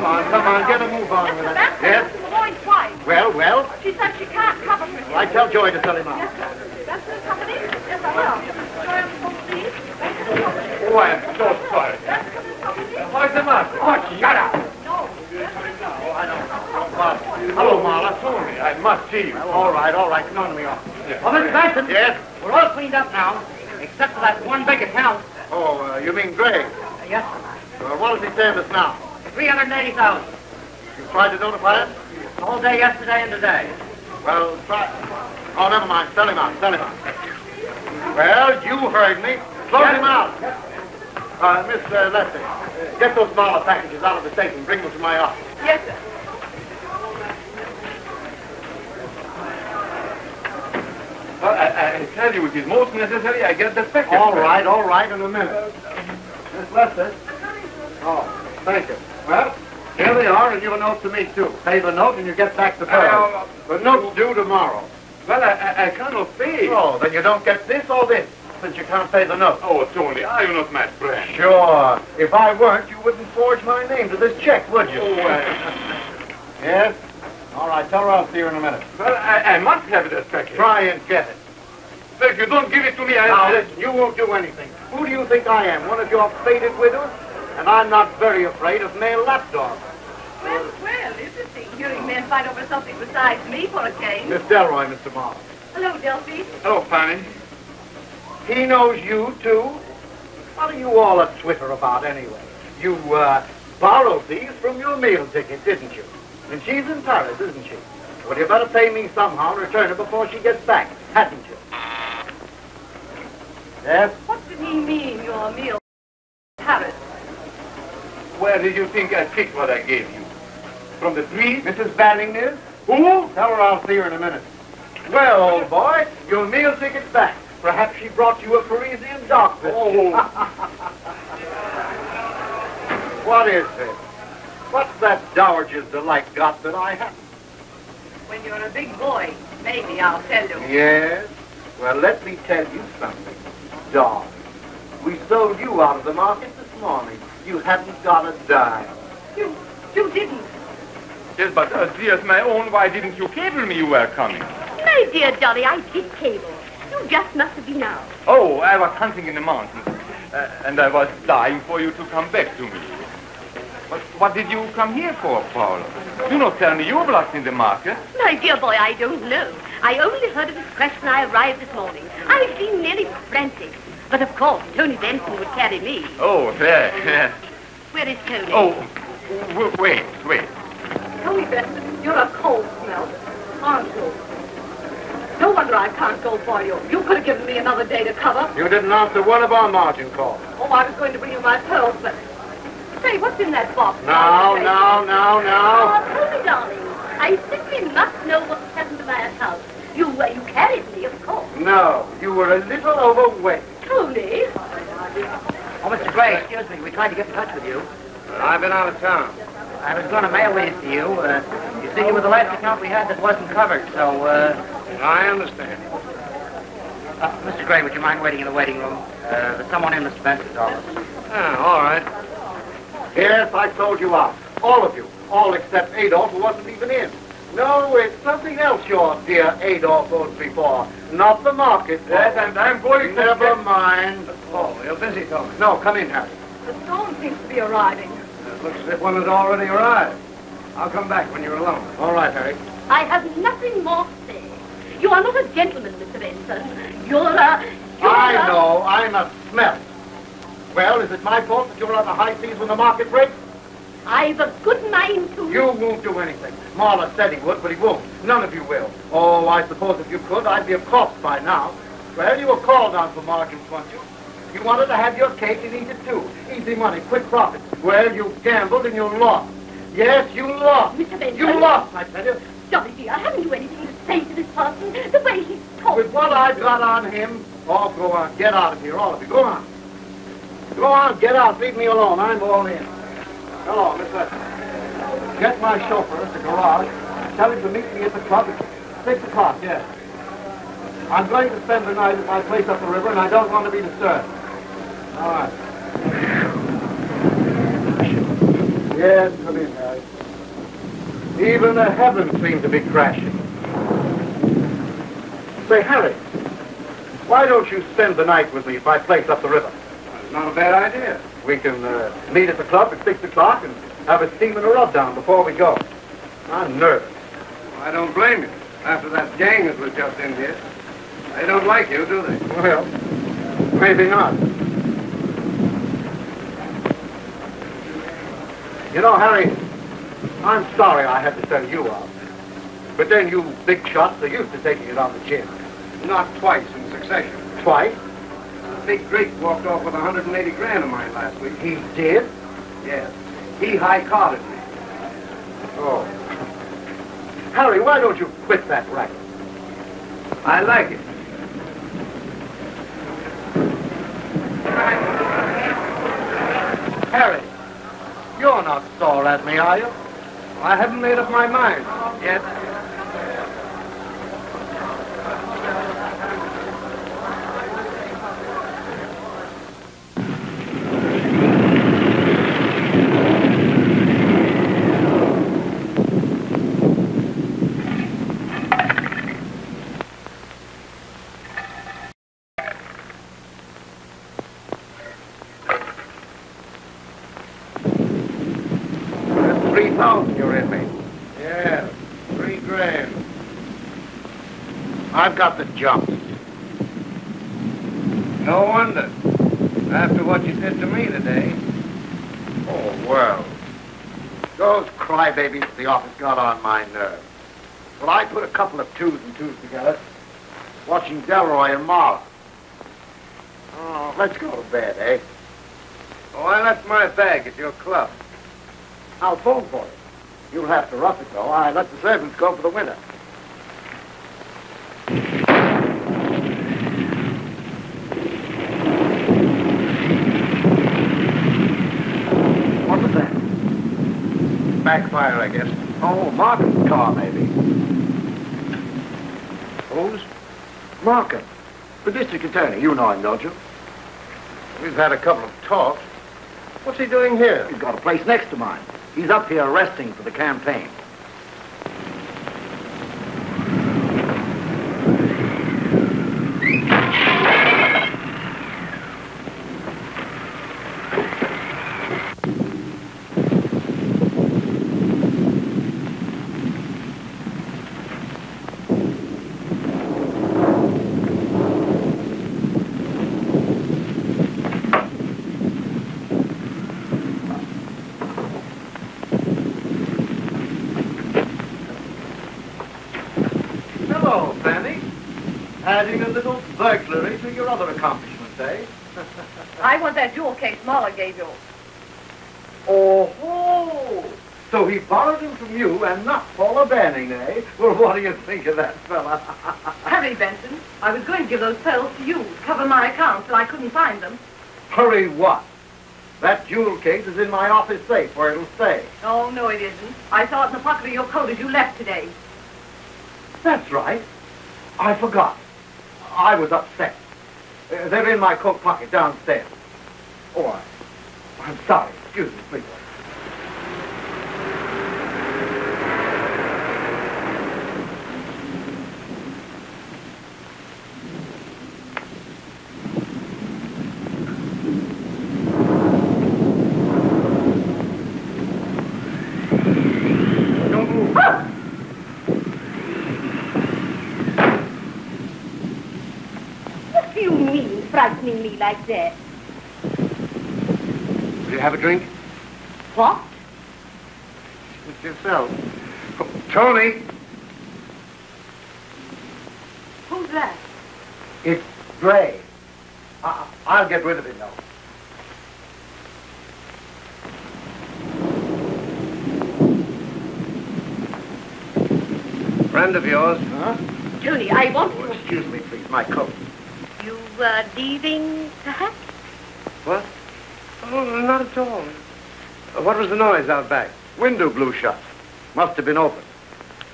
Come on, get a move on with it. Yes? The boy's wife. Well? She said she can't cover for you. I tell Joy to tell him out. Yes, sir. Benson company? Yes, I will. Joy on the phone, please. Benson company. Oh, I'm so sorry. What's the matter? Oh, shut up. No. I don't know. Hello, Marla. Sorry, I must see you. All right. Come on to me office. Well, Mr. Benson. Yes? We're all cleaned up now, except for that one big account. Oh, you mean Greg? Yes, What does he say of us now? 380,000. You tried to notify us? All day yesterday and today. Well, try. Oh, never mind. Sell him out. Well, you heard me. Close him out. Miss Lester, get those smaller packages out of the safe and bring them to my office. Yes, sir. I tell you, it is most necessary I get the package. All right, in a minute. Miss Lester. Oh, thank you. Well, here they are, and you have a note to me, too. Pay the note, and you get back the bill. The note's due tomorrow. Well, I cannot pay. Oh, then you don't get this or this, since you can't pay the note. Oh, Tony, are you not my friend? Sure. If I weren't, you wouldn't forge my name to this check, would you? Oh, Yes? All right, tell her I'll see her in a minute. Well, I must have this package. Try and get it. Sir, if you don't give it to me, Now, listen, you won't do anything. Who do you think I am, one of your faded widows? And I'm not very afraid of male lapdogs. Well, interesting. Hearing men fight over something besides me for a change. Miss Delroy, Mr. Marlowe. Hello, Delphi. Hello, Fanny. He knows you, too? What are you all at Twitter about, anyway? You, borrowed these from your meal ticket, didn't you? And she's in Paris, isn't she? Well, you better pay me somehow and return it before she gets back, hadn't you? Yes? What did he mean, your meal? Paris. Where did you think I picked what I gave you? From the tree? Mrs. Bannigness? Who? Tell her I'll see her in a minute. Well, old boy, your meal ticket's back. Perhaps she brought you a Parisian dog biscuit. Oh. What is it? What's that dowager's delight got that I haven't? When you're a big boy, maybe I'll tell you. Yes? Well, let me tell you something. Dog. We sold you out of the market this morning. You haven't got a dime. You didn't. Yes, but dear, my own, why didn't you cable me you were coming? My dear Dolly, I did cable. You just must have been out. Oh, I was hunting in the mountains, and I was dying for you to come back to me. But what did you come here for, Paul? Do not tell me you were lost in the market. My dear boy, I don't know. I only heard of his crash when I arrived this morning. I've been nearly frantic. But of course, Tony Benson would carry me. Oh, there. Where is Tony? Oh, wait. Tony Benson, you're a cold smell, aren't you? No wonder I can't go for you. You could have given me another day to cover. You didn't answer one of our margin calls. Oh, I was going to bring you my pearls, but... Say, what's in that box? Now. Oh, Tony, darling, I simply must know what's happened to my account. You carried me, of course. No, you were a little overweight. Tony? Oh, Mr. Gray, excuse me. We tried to get in touch with you. I've been out of town. I was going to mail these to you. You see, you were the last account we had that wasn't covered, so, I understand. Mr. Gray, would you mind waiting in the waiting room? There's someone in Mr. Benson's office. Yeah, all right. Yes, I sold you out. All of you. All except Adolf, who wasn't even in. No, it's something else your dear Adolf owes me for. Not the market. Yes, and I'm going to... Never mind. Oh, you're busy, Tony. No, come in, Harry. The storm seems to be arriving. It looks as if one has already arrived. I'll come back when you're alone. All right, Harry. I have nothing more to say. You are not a gentleman, Mr. Benson. You're a... I know. I'm a smell. Well, is it my fault that you're on the high seas when the market breaks? I've a good mind to... You won't do anything. Marla said he would, but he won't. None of you will. Oh, I suppose if you could, I'd be a corpse by now. Well, you were called on for margins, weren't you? You wanted to have your cake and eat it too. Easy money, quick profit. Well, you gambled and you lost. Yes, you lost. Mr. Benson. You lost, I tell you. Dolly, dear, haven't you anything to say to this person? The way he's talking. With what I've got on him, oh, go on. Get out of here, all of you. Go on. Go on, get out. Leave me alone. I'm all in. Hello, Miss Lester. Get my chauffeur at the garage. Tell him to meet me at the club at 6 o'clock, yes. I'm going to spend the night at my place up the river, and I don't want to be disturbed. All right. Yes, come in, Harry. Even the heavens seem to be crashing. Say, Harry, why don't you spend the night with me at my place up the river? It's not a bad idea. We can meet at the club at 6 o'clock and have a steam and a rub down before we go. I'm nervous. I don't blame you. After that gang that was just in here. They don't like you, do they? Well, maybe not. You know, Harry, I'm sorry I had to sell you out. But then you big shots are used to taking it on the chin. Not twice in succession. Twice? Big Drake walked off with 180 grand of mine last week. He did? Yes. He high-carded me. Oh. Harry, why don't you quit that racket? I like it. Harry, you're not sore at me, are you? I haven't made up my mind yet. You're in me. Yeah, 3 grand. I've got the jump. No wonder. After what you did to me today. Oh, well. Those crybabies at the office got on my nerves. Well, I put a couple of 2s and 2s together, watching Delroy and Marla. Oh, let's go to bed, eh? Oh, I left my bag at your club. I'll phone for it. You'll have to rough it, though. I let the servants go for the winter. What was that? Backfire, I guess. Oh, Markham's car, maybe. Whose? Markham. The district attorney. You know him, don't you? We've had a couple of talks. What's he doing here? He's got a place next to mine. He's up here resting for the campaign. Adding a little burglary to your other accomplishments, eh? I want that jewel case Marla gave you. Oh, so he borrowed him from you and not Paula Banning, eh? Well, what do you think of that fella? Hurry, Benson. I was going to give those pearls to you, cover my account, but I couldn't find them. Hurry what? That jewel case is in my office safe where it'll stay. Oh, no, it isn't. I saw it in the pocket of your coat as you left today. That's right. I forgot. I was upset. They're in my coat pocket downstairs. Oh, I'm sorry. Excuse me, please. Don't move. What do you mean, frightening me like that? Will you have a drink? What? It's yourself. Oh, Tony! Who's that? It's Gray. I'll get rid of him now. Friend of yours? Huh? Tony, I want Oh, to... excuse me, please. My coat. You were leaving, perhaps? What? Oh, not at all. What was the noise out back? Window blew shut. Must have been open.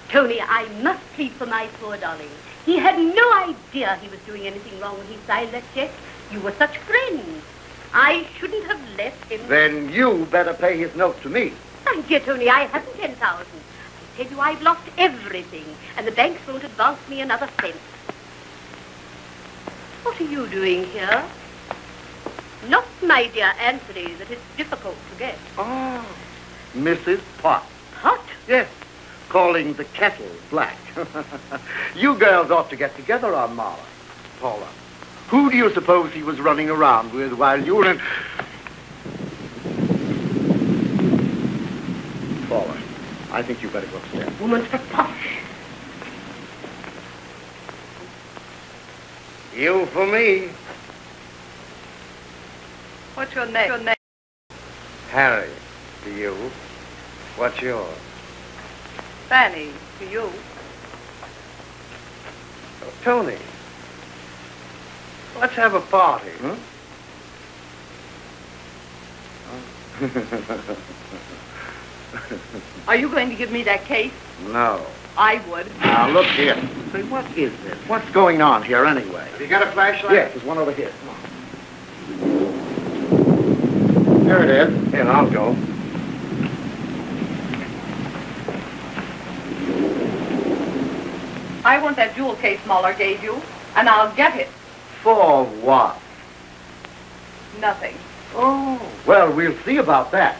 Tony, I must plead for my poor darling. He had no idea he was doing anything wrong when he signed that check. You were such friends. I shouldn't have left him. Then you better pay his note to me. My dear Tony, I haven't 10,000. I tell you, I've lost everything, and the banks won't advance me another cent. What are you doing here? Not, my dear Anthony, that it's difficult to get. Oh, Mrs. Pot. Pot? Yes, calling the kettle black. You girls ought to get together on Marla. Paula, who do you suppose he was running around with while you were in... Paula, I think you better go upstairs. Woman for posh. You for me. What's your name? Harry, to you. What's yours? Fanny, to you. Oh, Tony. Let's have a party. Huh? Are you going to give me that case? No. I would. Now, look here. Say, what is this? What's going on here anyway? Have you got a flashlight? Yes, there's one over here. Come on. There it is. Here, I'll go. I want that jewel case Muller gave you, and I'll get it. For what? Nothing. Oh, well, we'll see about that.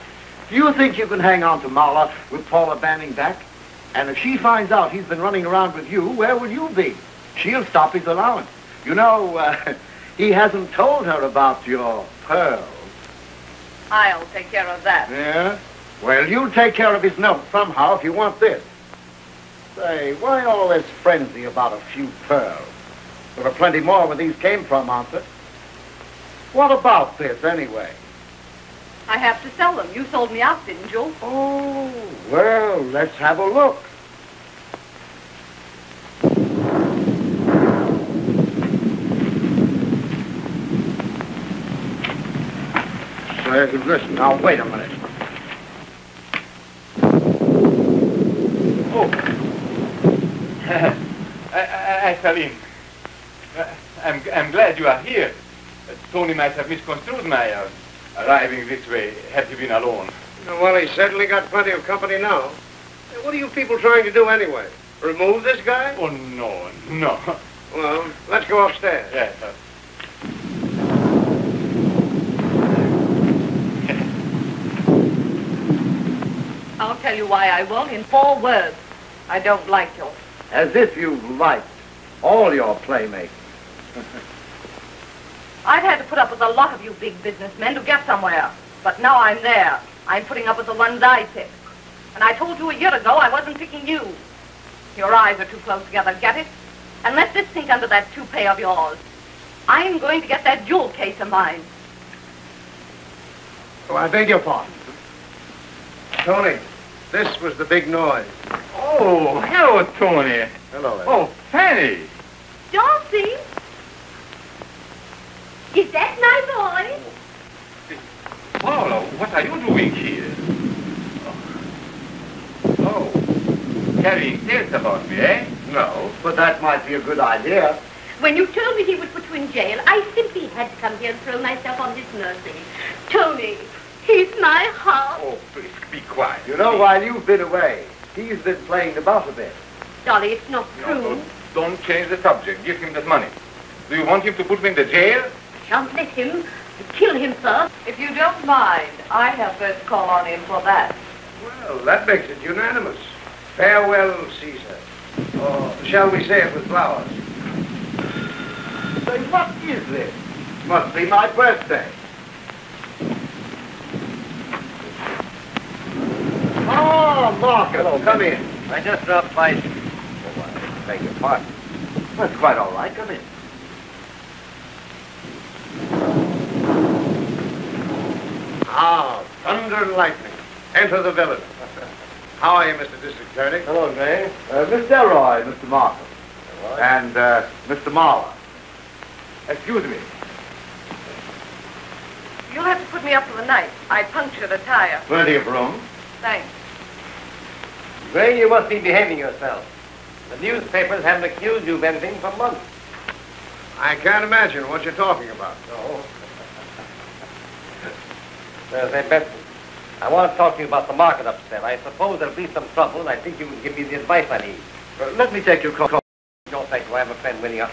Do you think you can hang on to Marla with Paula Banning back? And if she finds out he's been running around with you, where will you be? She'll stop his allowance. You know, he hasn't told her about your pearls. I'll take care of that. Yeah? Well, you'll take care of his note somehow if you want this. Say, why all this frenzy about a few pearls? There are plenty more where these came from, aren't there? What about this, anyway? I have to sell them. You sold me out, didn't you? Oh, well, let's have a look. Say, listen, now, wait a minute. Oh. I fell in. I'm glad you are here. Tony might have misconstrued my arriving this way had he been alone. Well, he's certainly got plenty of company now. Hey, what are you people trying to do anyway? Remove this guy? Oh, no, no. Well, let's go upstairs. Yes, I'll tell you why I won't in 4 words. I don't like you. As if you liked all your playmates. I've had to put up with a lot of you big businessmen to get somewhere. But now I'm there. I'm putting up with the ones I pick. And I told you a year ago I wasn't picking you. Your eyes are too close together, get it? And let this sink under that toupee of yours. I'm going to get that jewel case of mine. Oh, I beg your pardon. Tony, this was the big noise. Oh, hello, Tony. Hello, Ed. Oh, Fanny. Darcy? Is that my boy? Paula, what are you doing here? Oh, carrying tales about me, eh? No, but that might be a good idea. When you told me he would put you in jail, I simply had to come here and throw myself on this mercy. Tony, he's my heart. Oh, please, be quiet. You know, while you've been away, he's been playing about a bit. Dolly, it's not true. No, don't change the subject. Give him that money. Do you want him to put me in the jail? Shan't let him. Kill him first. If you don't mind, I have first call on him for that. Well, that makes it unanimous. Farewell, Caesar. Or shall we say it with flowers? Say, what is this? Must be my birthday. Oh, Marcus, Hello, come in. I just dropped by. Oh, I beg your pardon. That's quite all right. Come in. Ah, thunder and lightning. Enter the villain. How are you, Mr. District Attorney? Hello, Jane. Miss Delroy, Mr. Markham. And Mr. Marla. Excuse me. You'll have to put me up for the night. I punctured a tire. Plenty of room. Thanks. Gray, you must be behaving yourself. The newspapers haven't accused you of anything for months. I can't imagine what you're talking about. No. Say, Benson, I want to talk to you about the market upset. I suppose there'll be some trouble, and I think you can give me the advice I need. Let me take your call. No, thank you. I have a friend waiting up.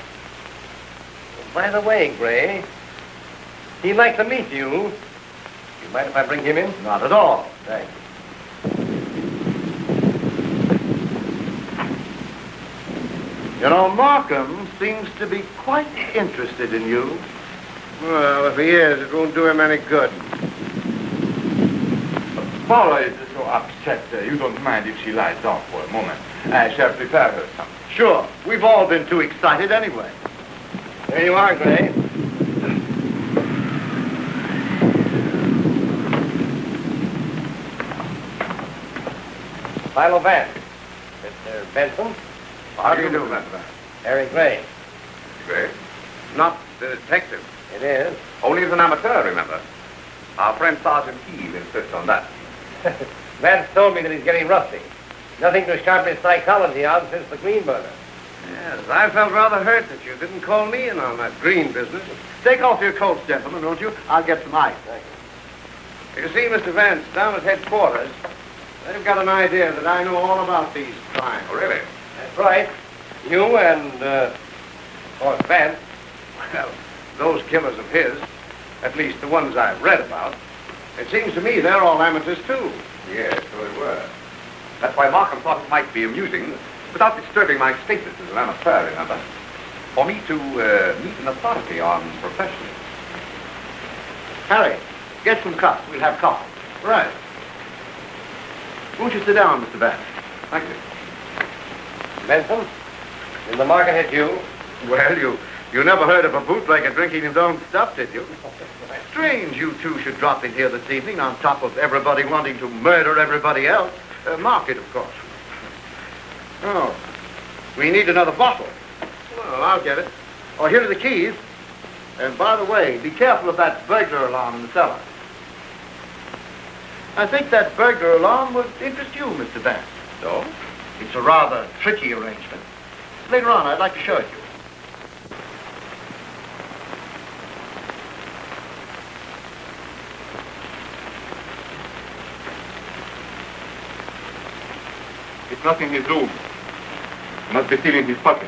By the way, Gray, he'd like to meet you. You mind if I bring him in? Not at all. Thanks. You know, Markham seems to be quite interested in you. Well, if he is, it won't do him any good. Paula is so upset. You don't mind if she lies down for a moment. I shall prepare her something. Sure. We've all been too excited anyway. There you are, Gray. Philo Vance. Mr. Benson. How do you do, Mr. Vance? Harry Gray. Gray? Not the detective. It is. Only as an amateur, remember. Our friend Sergeant Eve insists on that. Vance told me that he's getting rusty. Nothing to sharpen his psychology on since the green burner. Yes, I felt rather hurt that you didn't call me in on that green business. Take off your coats, gentlemen, won't you? I'll get some ice. Thank you. You see, Mr. Vance, down at headquarters, they've got an idea that I know all about these crimes. Oh, really? That's right. You and, of course, Vance. Well, those killers of his, at least the ones I've read about, it seems to me they're all amateurs, too. Yes, so they were. That's why Markham thought it might be amusing, without disturbing my status as an amateur, remember, for me to meet an authority on professionals. Harry, get some cups. We'll have coffee. Right. Won't you sit down, Mr. Vance? Thank you. Benson, did the market hit you? Well, you never heard of a bootlegger drinking his own stuff, did you? Strange you two should drop in here this evening on top of everybody wanting to murder everybody else. Market, of course. Oh, we need another bottle. Well, I'll get it. Oh, here are the keys. And by the way, be careful of that burglar alarm in the cellar. I think that burglar alarm would interest you, Mr. Vance. So? It's a rather tricky arrangement. Later on, I'd like to show it to you. It's not in his room. Must be still in his pocket.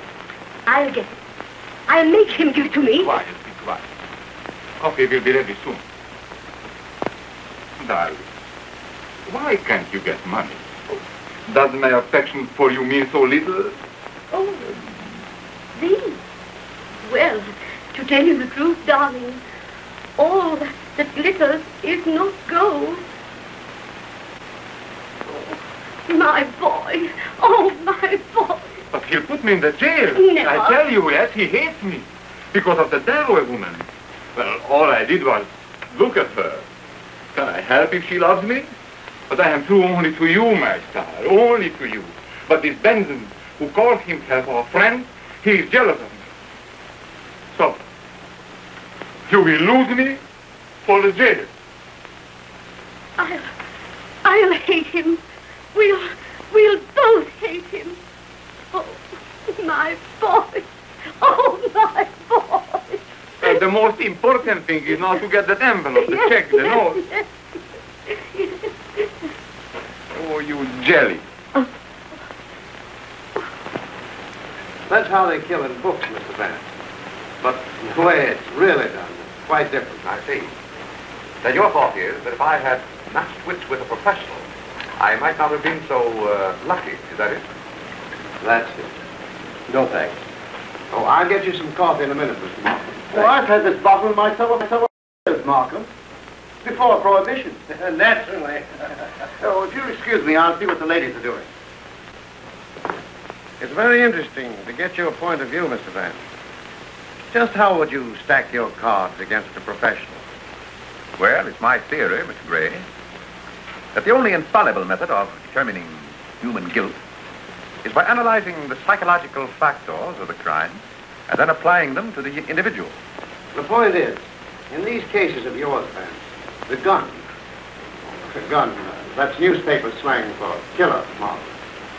I'll get it. I'll make him give it to me. Quiet, be quiet. Coffee will be ready soon. Darling, why can't you get money? Does my affection for you mean so little? Oh, these. Well, to tell you the truth, darling, all that glitters is not gold. Oh, my boy. Oh, my boy. But he'll put me in the jail. Never. I tell you, yes, he hates me. Because of the Delaware woman. Well, all I did was look at her. Can I help if she loves me? But I am true only to you, my star, only to you. But this Benson, who calls himself our friend, he is jealous of me. So, you will lose me for the jail. I'll hate him. We'll both hate him. Oh, my boy. Oh, my boy. The most important thing is not to get that envelope, the check, the note. Oh, you jelly. That's how they kill in books, Mr. Vance. But the way it's really done is quite different. I see. Then your thought is that if I had matched wits with a professional, I might not have been so lucky. Is that it? That's it. No, thanks. Oh, I'll get you some coffee in a minute, Mr. Markham. Well, I've had this bottle in my cellar for years, Markham. Before Prohibition. Naturally. Oh, if you'll excuse me, I'll see what the ladies are doing. It's very interesting to get your point of view, Mr. Vance. Just how would you stack your cards against a professional? Well, it's my theory, Mr. Gray, that the only infallible method of determining human guilt is by analyzing the psychological factors of the crime and then applying them to the individual. The point is, in these cases of yours, Vance, the gun, that's newspaper slang for killer, Markham.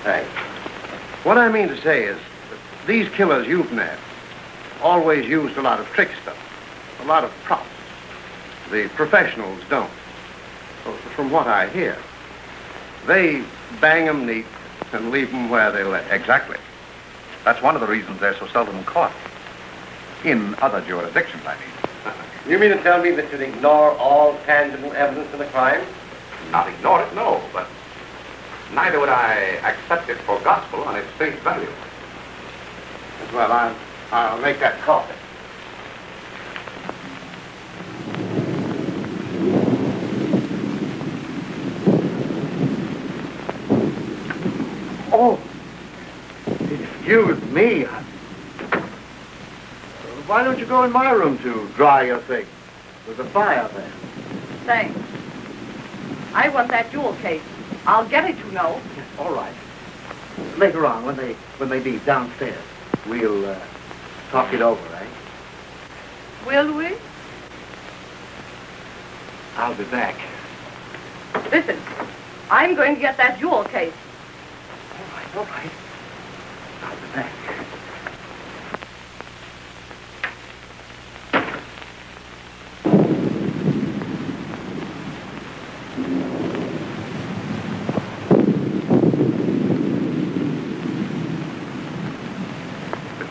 Thanks. What I mean to say is that these killers you've met always used a lot of trick stuff, a lot of props. The professionals don't. Well, from what I hear, they bang 'em neat and leave 'em where they lay. Exactly. That's one of the reasons they're so seldom caught. In other jurisdictions, I mean. You mean to tell me that you'd ignore all tangible evidence of the crime? Not ignore it, no, but neither would I accept it for gospel on its face value. Well, I'll make that coffee. Oh, excuse me. Why don't you go in my room to dry your things? There's a fire there. Thanks. I want that jewel case. I'll get it, you know. Yes, all right. Later on, when they leave downstairs, we'll talk it over, eh? Will we? I'll be back. Listen, I'm going to get that jewel case. All right. I'll be back.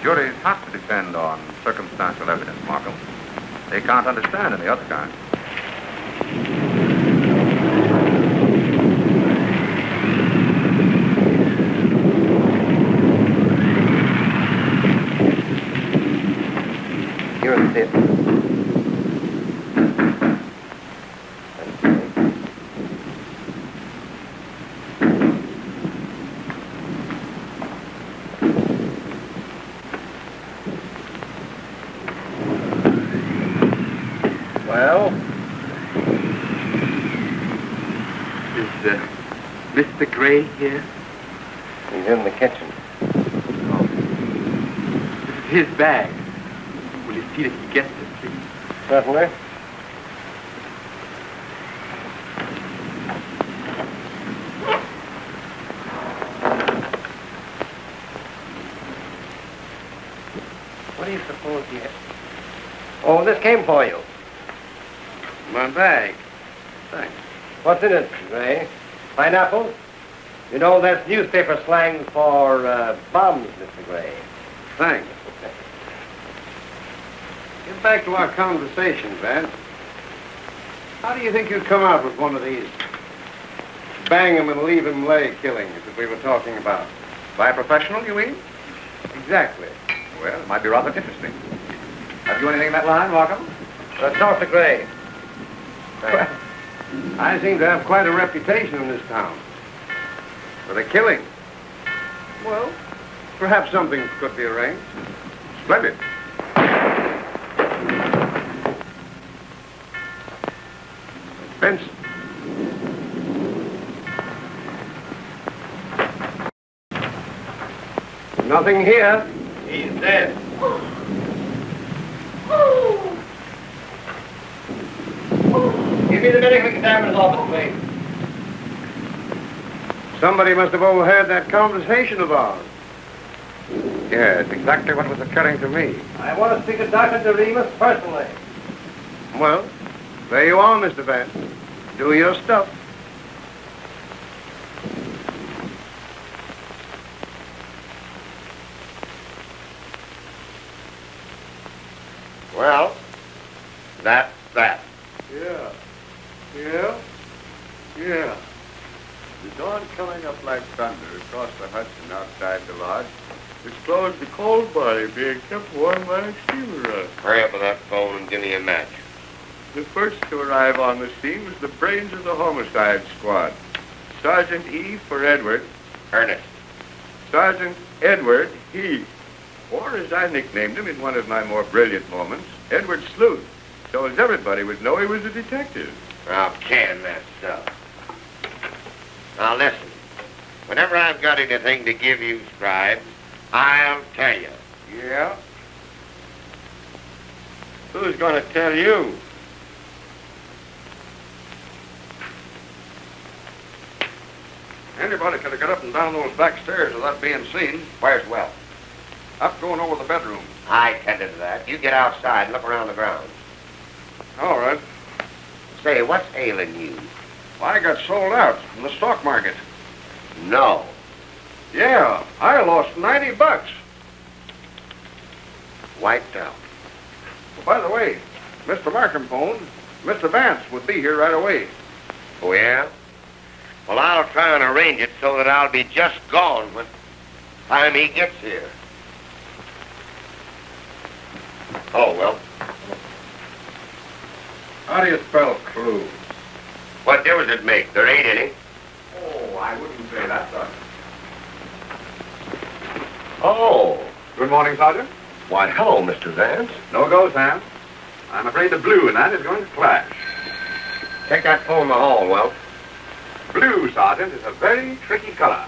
Juries have to depend on circumstantial evidence, Markham. They can't understand any other kind. You're a tip. Well, Is Mr. Gray here? He's in the kitchen. Oh. This is his bag. Will you see that he gets it, please? Certainly. What do you suppose he has? Oh, this came for you. my bag. Thanks. What's in it, Gray? Pineapples? You know, that's newspaper slang for bombs, Mr. Gray. Thanks. Get back to our conversation, Vance. How do you think you'd come out with one of these bang 'em and leave 'em lay killings that we were talking about? By a professional, you mean? Exactly. Well, it might be rather interesting. Have you anything in that line, Markham? Talk to Gray. Well, I seem to have quite a reputation in this town. For the killing. Well, perhaps something could be arranged. Splendid. Benson. Nothing here. He's dead. Give me the medical examiner's office, please. Somebody must have overheard that conversation of ours. Yes, exactly what was occurring to me. I want to speak to Dr. DeRemus personally. Well, there you are, Mr. Vance. Do your stuff. Well, that's that. Yeah. The dawn coming up like thunder across the Hudson outside the lodge, disclosed the cold body being kept warm by a steamer run. Hurry up with that phone and give me a match. The first to arrive on the scene was the brains of the homicide squad. Sergeant E. for Edward. Ernest. Sergeant Edward Heath. Or as I nicknamed him in one of my more brilliant moments, Edward Sleuth. So as everybody would know he was a detective. I'll can that stuff. Now listen, whenever I've got anything to give you, Scribe, I'll tell you. Yeah? Who's going to tell you? Anybody could have got up and down those back stairs without being seen. Where's Wells? Up going over the bedroom. I tended to that. You get outside and look around the grounds. All right. Say, what's ailing you? I got sold out in the stock market. No. Yeah, I lost $90. Wiped out. Well, by the way, Mr. Markham phoned. Mr. Vance would be here right away. Oh, yeah? Well, I'll try and arrange it so that I'll be just gone when time he gets here. Oh, well. How do you spell clues? What difference does it make? There ain't any. Oh, I wouldn't say that, Sergeant. Oh. Good morning, Sergeant. Why, hello, Mr. Vance. No go, Sam. I'm afraid the blue in that is going to clash. Take that phone in the hall, Welch. Blue, Sergeant, is a very tricky color.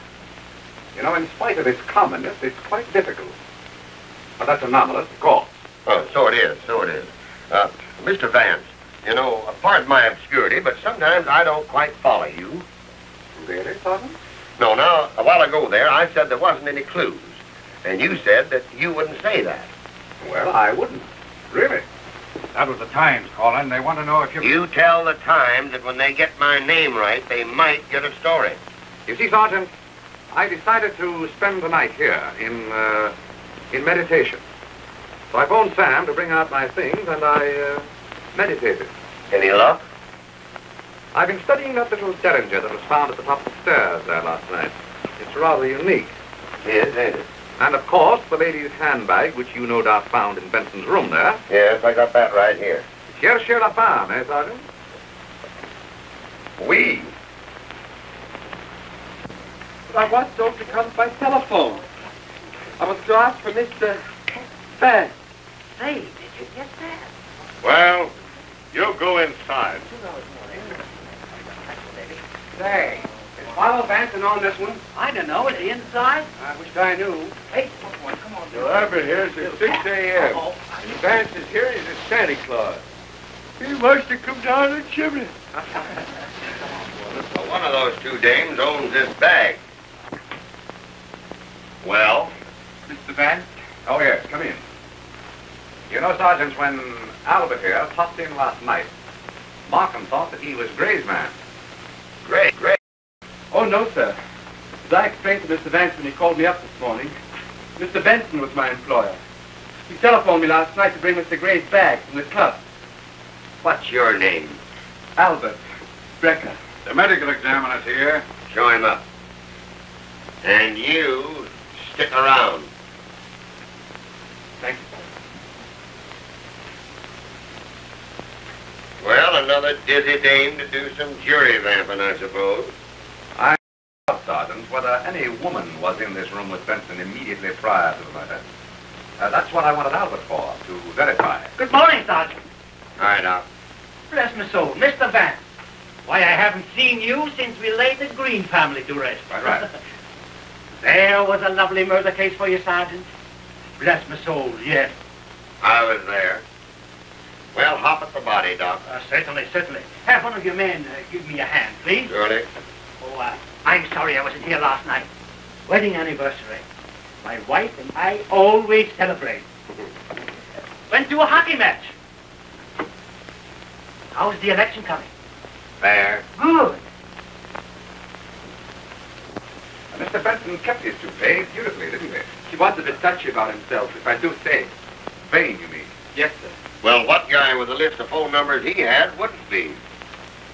You know, in spite of its commonness, it's quite difficult. But that's anomalous, of course. Oh, so it is, Mr. Vance, you know, pardon my obscurity, but sometimes I don't quite follow you. Really, Sergeant? No, now, a while ago there, I said there wasn't any clues. And you said that you wouldn't say that. Well, I wouldn't. Really. That was the Times calling. They want to know if you... You tell the Times that when they get my name right, they might get a story. You see, Sergeant, I decided to spend the night here in meditation. So I phoned Sam to bring out my things, and I meditated. Any luck? I've been studying that little derringer that was found at the top of the stairs there last night. It's rather unique. Yes, ain't it? And, of course, the lady's handbag, which you no doubt found in Benson's room there. Yes, I got that right here. Cherchez la femme, eh, Sergeant? Oui. But I was told to come by telephone. I was to ask for Mr. Vance. Say, did you get that? Well, you go inside. Say, is Philo Benson on this one? I don't know. Is he inside? I wish I knew. Hey, come on. Well, I've been here since 6 a.m. Uh-oh. Vance is here. He's a Santa Claus. He must have come down the chimney. Well, one of those two dames owns this bag. Well? Mr. Vance? Oh, yes, come in. You know, Sergeant, when Albert here popped in last night, Markham thought that he was Gray's man. Gray. Oh, no, sir. As I explained to Mr. Vance when he called me up this morning, Mr. Benson was my employer. He telephoned me last night to bring Mr. Gray's bag from the club. What's your name? Albert Brecker. The medical examiner's here. Show him up. And you stick around. Thank you, sir. Well, another dizzy dame to do some jury vamping, I suppose. I doubt, Sergeant, whether any woman was in this room with Benson immediately prior to the murder. That's what I wanted Albert for, to verify. Good morning, Sergeant. All right, now. Bless my soul, Mr. Vance. Why, I haven't seen you since we laid the Green family to rest. Right. There was a lovely murder case for you, Sergeant. Bless my soul, yes. I was there. Well, hop at the body, Doc. Certainly. Have one of your men give me a hand, please. Surely. Oh, I'm sorry I wasn't here last night. Wedding anniversary. My wife and I always celebrate. Went to a hockey match. How's the election coming? Fair. Good. Mr. Benson kept his toupee beautifully, didn't he? He was a bit touchy about himself, if I do say. Vain, you mean? Yes, sir. Well, what guy with a list of phone numbers he had wouldn't be?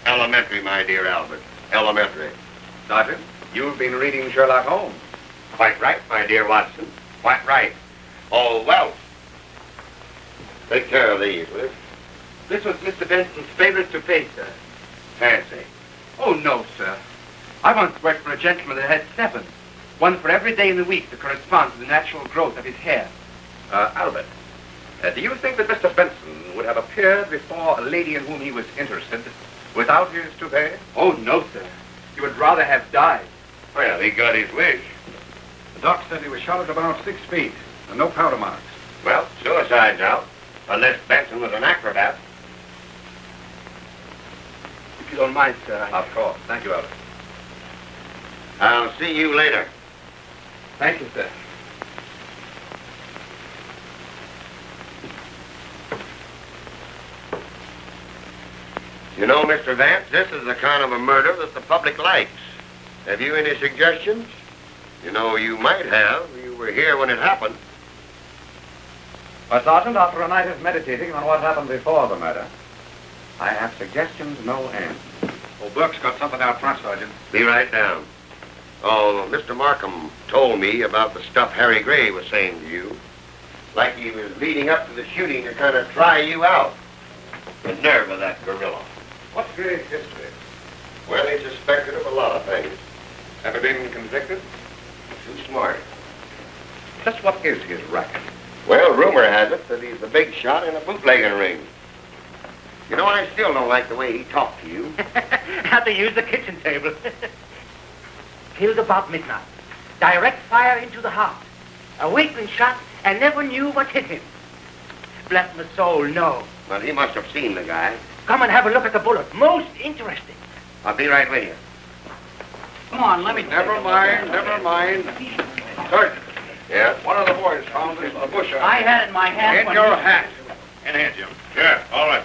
Elementary, my dear Albert. Elementary. Sergeant, you've been reading Sherlock Holmes. Quite right, my dear Watson. Quite right. Oh, well. Take care of these, will you? This was Mr. Benson's favorite toupee, sir. Fancy. Oh, no, sir. I once worked for a gentleman that had 7. One for every day in the week to correspond to the natural growth of his hair. Albert, do you think that Mr. Benson would have appeared before a lady in whom he was interested without his toupee? Oh, no, sir. He would rather have died. Well, he got his wish. The doc said he was shot at about 6 feet, and no powder marks. Well, suicide's out. Unless Benson was an acrobat. If you don't mind, sir. Of course. Thank you, Albert. I'll see you later. Thank you, sir. You know, Mr. Vance, this is the kind of a murder that the public likes. Have you any suggestions? You know, you might have. You were here when it happened. Well, Sergeant, after a night of meditating on what happened before the murder, I have suggestions no end. Oh, Buck's got something out front, Sergeant. Be right down. Oh, Mr. Markham told me about the stuff Harry Gray was saying to you. Like he was leading up to the shooting to kind of try you out. The nerve of that gorilla. What's Gray's history? Well, he's suspected of a lot of things. Ever been convicted? Too smart. Just what is his racket? Well, rumor has it that he's the big shot in a bootlegging ring. You know, I still don't like the way he talked to you. Had to use the kitchen table. Killed about midnight. Direct fire into the heart. A weakling shot and never knew what hit him. Bless my soul, no. Well, he must have seen the guy. Come and have a look at the bullet. Most interesting. I'll be right with you. Come on, let me... Never mind. Sergeant. Yeah? One of the boys found this in the bush. I had it in my hand In your hat. In here, Jim. Yeah, all right.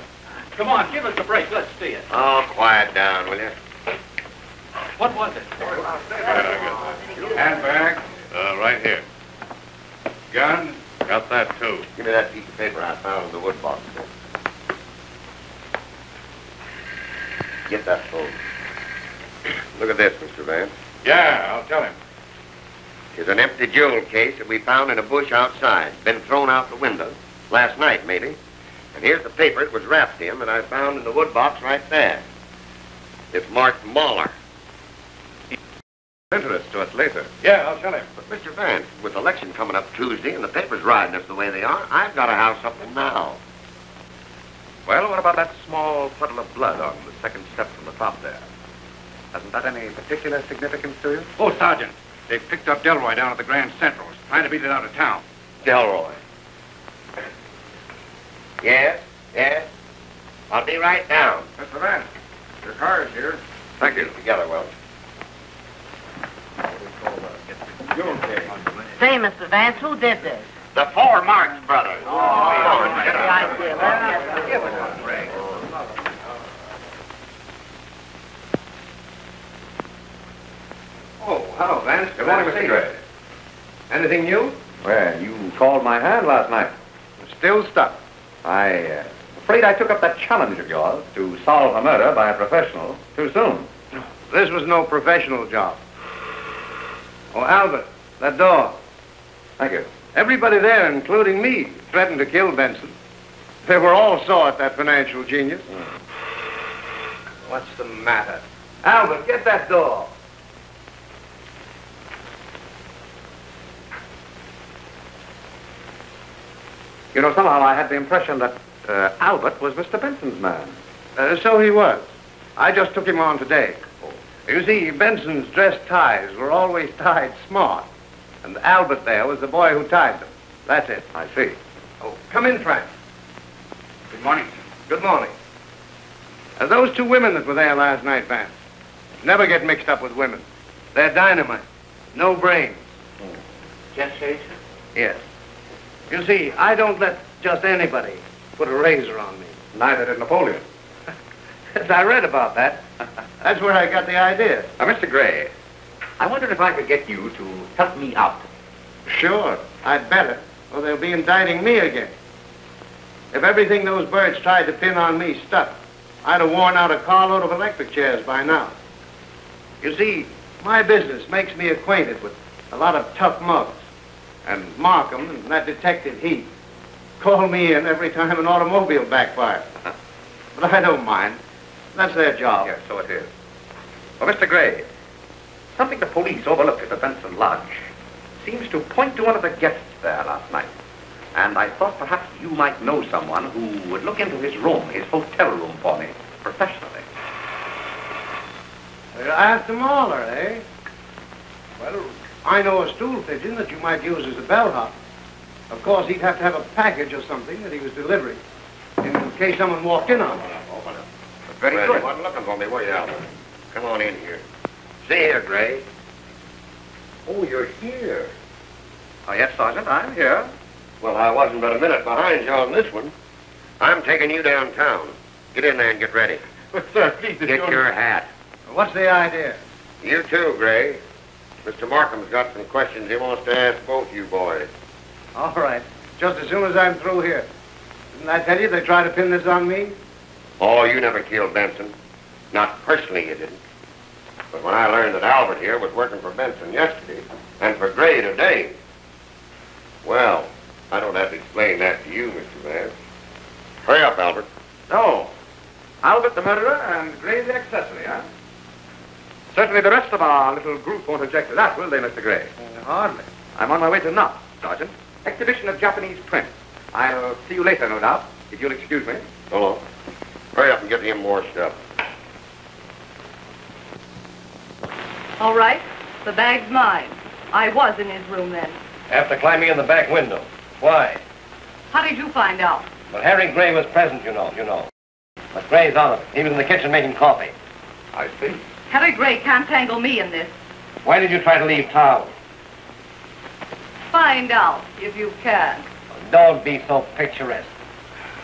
Come on, give us a break. Let's see it. Oh, quiet down, will you? What was it? Handbag? Right here. Gun? Got that, too. Give me that piece of paper I found in the wood box. Get that phone. Look at this, Mr. Vance. Yeah, I'll tell him. Here's an empty jewel case that we found in a bush outside. Been thrown out the window. Last night, maybe. And here's the paper it was wrapped in that I found in the wood box right there. It's marked Mahler. Interest to us later. Yeah, I'll tell him. But, Mr. Vance, with election coming up Tuesday and the papers riding us the way they are, I've got to have something now. Well, what about that small puddle of blood on the second step from the top there? Hasn't that any particular significance to you? Oh, Sergeant. They picked up Delroy down at the Grand Central. Trying to beat it out of town. Delroy. Yes? I'll be right down. Mr. Vance, your car is here. Thank you. Together, Welch. Say, Mr. Vance, who did this? The four Marx brothers. Oh, hello, Vance. Good morning, Mr. Gray. Anything new? Well, you called my hand last night. Still stuck. I'm afraid I took up that challenge of yours to solve a murder by a professional too soon. This was no professional job. Oh, Albert, that door. Thank you. Everybody there, including me, threatened to kill Benson. They were all saw at that financial genius. What's the matter? Albert, get that door. You know, somehow I had the impression that Albert was Mr. Benson's man. So he was. I just took him on today. You see, Benson's dress ties were always tied smart. And Albert there was the boy who tied them. That's it. I see. Oh, come in, Frank. Good morning. Good morning. Those two women that were there last night, Vance, never get mixed up with women. They're dynamite. No brains. Gestation? Yes. You see, I don't let just anybody put a razor on me. Neither did Napoleon. I read about that. That's where I got the idea. Now, Mr. Gray, I wondered if I could get you to help me out. Sure. I'd better, or they'll be indicting me again. If everything those birds tried to pin on me stuck, I'd have worn out a carload of electric chairs by now. You see, my business makes me acquainted with a lot of tough mugs. And Markham and that detective Heath call me in every time an automobile backfires. But I don't mind. That's their job. Yes, so it is. Well, Mr. Gray, something the police overlooked at the Benson Lodge seems to point to one of the guests there last night. And I thought perhaps you might know someone who would look into his room, his hotel room for me, professionally. After Mahler, eh? Well, I know a stool pigeon that you might use as a bellhop. Of course, he'd have to have a package or something that he was delivering, in case someone walked in on him. Very Well, good. you wasn't looking for me, were you, Albert? Come on in here. See here, Gray. Oh, you're here. Oh, yes, Sergeant, I'm here. Well, I wasn't but a minute behind you on this one. I'm taking you downtown. Get in there and get ready. But, sir, please, this Get your hat. What's the idea? You too, Gray. Mr. Markham's got some questions he wants to ask both you boys. All right. Just as soon as I'm through here. Didn't I tell you they tried to pin this on me? Oh, you never killed Benson. Not personally, you didn't. But when I learned that Albert here was working for Benson yesterday, and for Gray today, well, I don't have to explain that to you, Mr. Vance. Hurry up, Albert. No. Albert the murderer and Gray the accessory, huh? Certainly the rest of our little group won't object to that, will they, Mr. Gray? Hardly. I'm on my way to Knox, Sergeant. Exhibition of Japanese prints. I'll see you later, no doubt, if you'll excuse me. So long. Hurry up and get him more stuff. All right. The bag's mine. I was in his room then. After climbing in the back window. Why? How did you find out? Well, Harry Gray was present, you know. But Gray's out of it. He was in the kitchen making coffee. I see. Harry Gray can't tangle me in this. Why did you try to leave town? Find out if you can. Don't be so picturesque.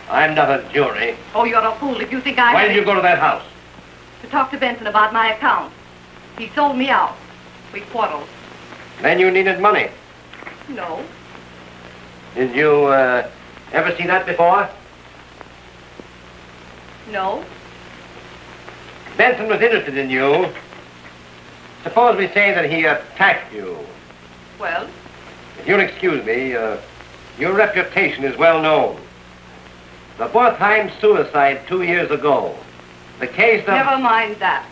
I'm not a jury. Oh, you're a fool if you think I... Why did you go to that house? To talk to Benson about my account. He sold me out. We quarreled. Then you needed money. No. Did you, ever see that before? No. Benson was interested in you. Suppose we say that he attacked you. Well? If you'll excuse me, your reputation is well known. The Bortheim suicide 2 years ago. The case of... Never mind that.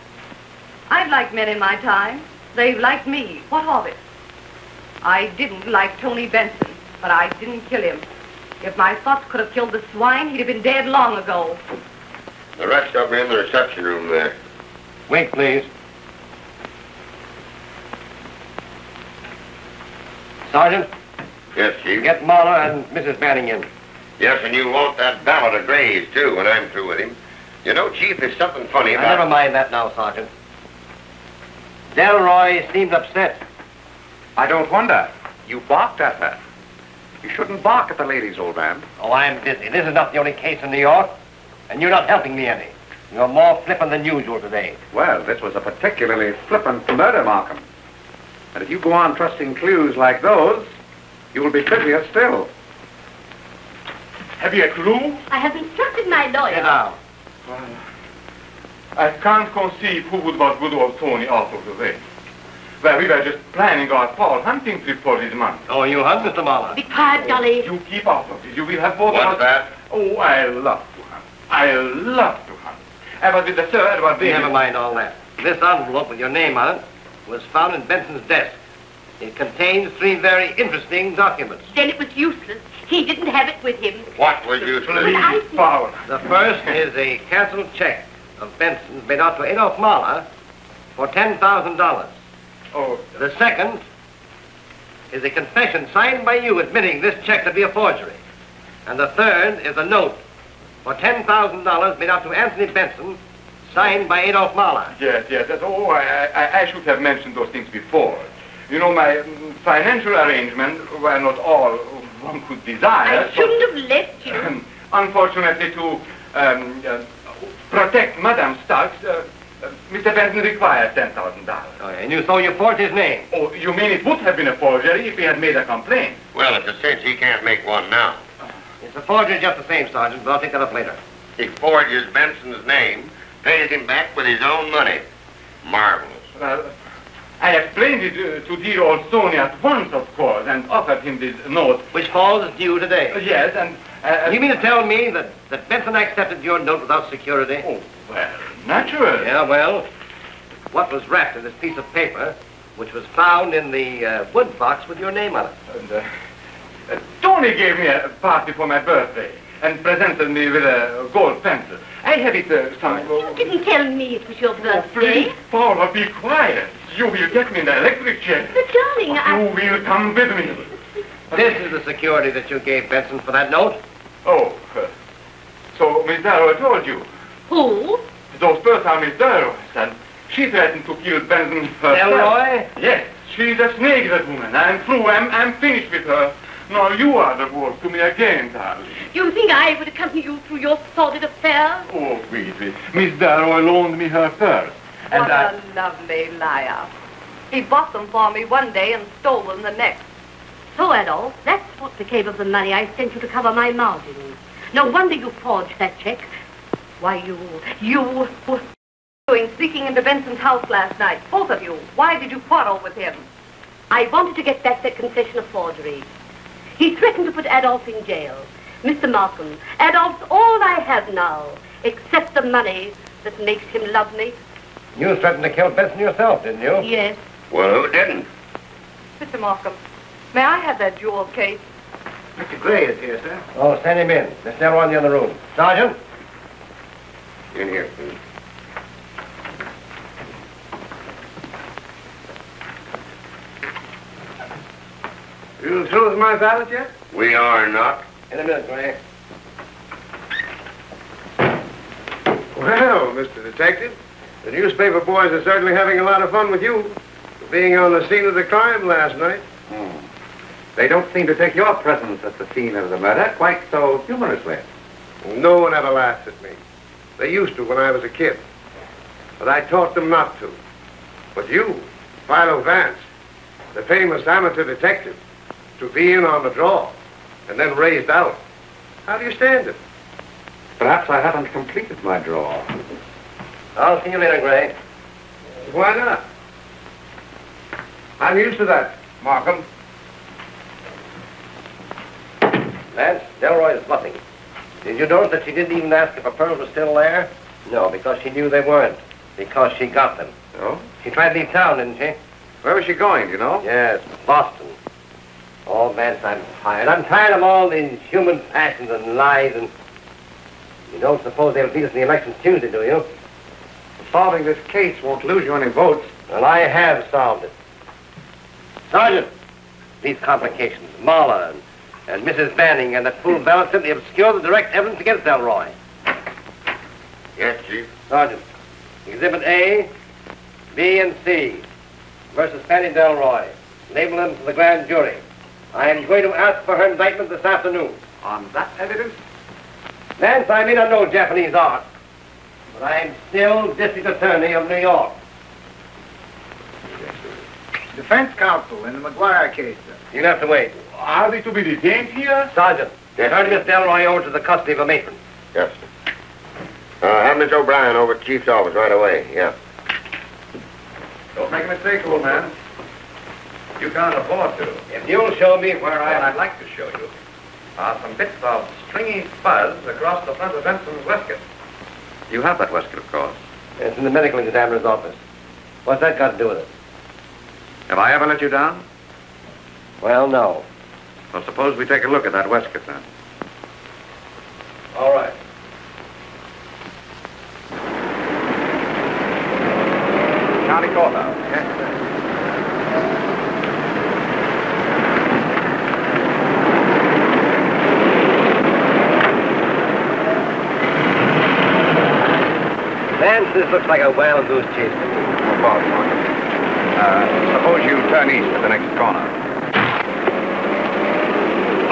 I've liked men in my time. They've liked me. What of it? I didn't like Tony Benson, but I didn't kill him. If my thoughts could have killed the swine, he'd have been dead long ago. The rest of them are in the reception room there. Wait, please. Sergeant? Yes, Chief? Get Marla and Mrs. Manning in. Yes, and you want that ballad of Gray's, too, when I'm through with him. You know, Chief, there's something funny about... Never mind that now, Sergeant. Delroy seemed upset. I don't wonder. You barked at her. You shouldn't bark at the ladies, old man. Oh, I'm busy. This is not the only case in New York, and you're not helping me any. You're more flippant than usual today. Well, this was a particularly flippant murder, Markham. And if you go on trusting clues like those, you will be busier still. Have you a clue? I have instructed my lawyer. Sit down. I can't conceive who would want good old Tony out of the way. Well, we were just planning our fall hunting trip for this month. Oh, you hunt, Mr. Marla? Be quiet, Dolly. You keep out of this. You will have both of us... What's that? Oh, I love to hunt. I love to hunt. I was with the Sir Edward Davis. Never mind all that. This envelope with your name on it was found in Benson's desk. It contains 3 very interesting documents. Then it was useless. He didn't have it with him. What was you Please, Paul. The first is a canceled check of Benson's made out to Adolph Marla for $10,000. Oh, The second is a confession signed by you admitting this check to be a forgery. And the third is a note for $10,000 made out to Anthony Benson, signed by Adolph Marla. yes. Oh, I should have mentioned those things before. You know, my financial arrangements were not all one could desire. I shouldn't have left you. Unfortunately, to protect Madame Starks, Mr. Benson requires $10,000. Oh, and so you forged his name? Oh, you mean it would have been a forgery if he had made a complaint? Well, it's a cinch he can't make one now. It's a forgery just the same, Sergeant, but I'll take that up later. He forges Benson's name, pays him back with his own money. Marvelous. I explained it to dear old Tony at once, of course, and offered him this note. Which falls due today. Yes, and... You mean to tell me that Benson accepted your note without security? Oh, well, natural. Yeah, well, what was wrapped in this piece of paper, which was found in the wood box with your name on it? And, Tony gave me a party for my birthday and presented me with a gold pencil. I have it You didn't tell me it was your Oh, birthday. please, Paula, be quiet. You will get me in the electric chair. But, darling, You will come with me. This is the security that you gave Benson for that note? Oh, so Miss Darrow told you. Who? Those birds are Miss Darrow's, and she threatened to kill Benson herself. Elroy? Yes, she's a snake, that woman. I'm through. I'm finished with her. No, you are the worst to me again, darling. You think I would accompany you through your sordid affair? Oh, Weasley, Miss Darrow loaned me her purse. And What a lovely liar. He bought them for me one day and stole them the next. So, Adolf, that's what became of the money I sent you to cover my margins. No wonder you forged that check. Why, you were Sneaking into Benson's house last night, both of you. Why did you quarrel with him? I wanted to get back that confession of forgery. He threatened to put Adolf in jail. Mr. Markham, Adolf's all I have now, except the money that makes him love me. You threatened to kill Benson yourself, didn't you? Yes. Well, who didn't? Mr. Markham, may I have that jewel case? Mr. Gray is here, sir. Oh, send him in. Miss Darrow in the other room. Sergeant? In here, please. You through with my valet yet? We are not. In a minute, Gray. Well, Mr. Detective, the newspaper boys are certainly having a lot of fun with you for being on the scene of the crime last night. They don't seem to take your presence at the scene of the murder quite so humorously. No one ever laughs at me. They used to when I was a kid. But I taught them not to. But you, Philo Vance, the famous amateur detective, to be in on the draw and then raised out. How do you stand it? Perhaps I haven't completed my draw. I'll see you later, Gray. Why not? I'm used to that, Markham. Vance, Delroy is bluffing. Did you notice that she didn't even ask if her pearls were still there? No, because she knew they weren't. Because she got them. Oh? She tried to leave town, didn't she? Where was she going, do you know? Yes, Boston. Oh, Vance, I'm tired. I'm tired of all these human passions and lies and... You don't suppose they'll beat us in the election Tuesday, do you? Solving this case won't lose you any votes. Well, I have solved it. Sergeant, these complications, Marla and Mrs. Banning and that fool Ballard simply obscure the direct evidence against Delroy. Yes, Chief. Sergeant, Exhibit A, B, and C versus Fanny Delroy. Label them to the grand jury. I am going to ask for her indictment this afternoon. On that evidence? Vance, I may not know Japanese art, but I am still District Attorney of New York. Defense counsel in the McGuire case, sir. You'll have to wait. Are they to be detained here? Sergeant, Yes, turn sir. Miss Delroy over to the custody of a matron. Yes, sir. Have Miss O'Brien over at Chief's office right away. Yeah. Don't make a mistake, old man. You can't afford to. If you'll show me where What I'd like to show you are some bits of stringy fuzz across the front of Benson's waistcoat. You have that waistcoat, of course. It's in the medical examiner's office. What's that got to do with it? Have I ever let you down? Well, no. Well, suppose we take a look at that waistcoat, then. All right. County courthouse. Yes, sir. Vance, this looks like a wild goose chase to me. Suppose you turn east at the next corner.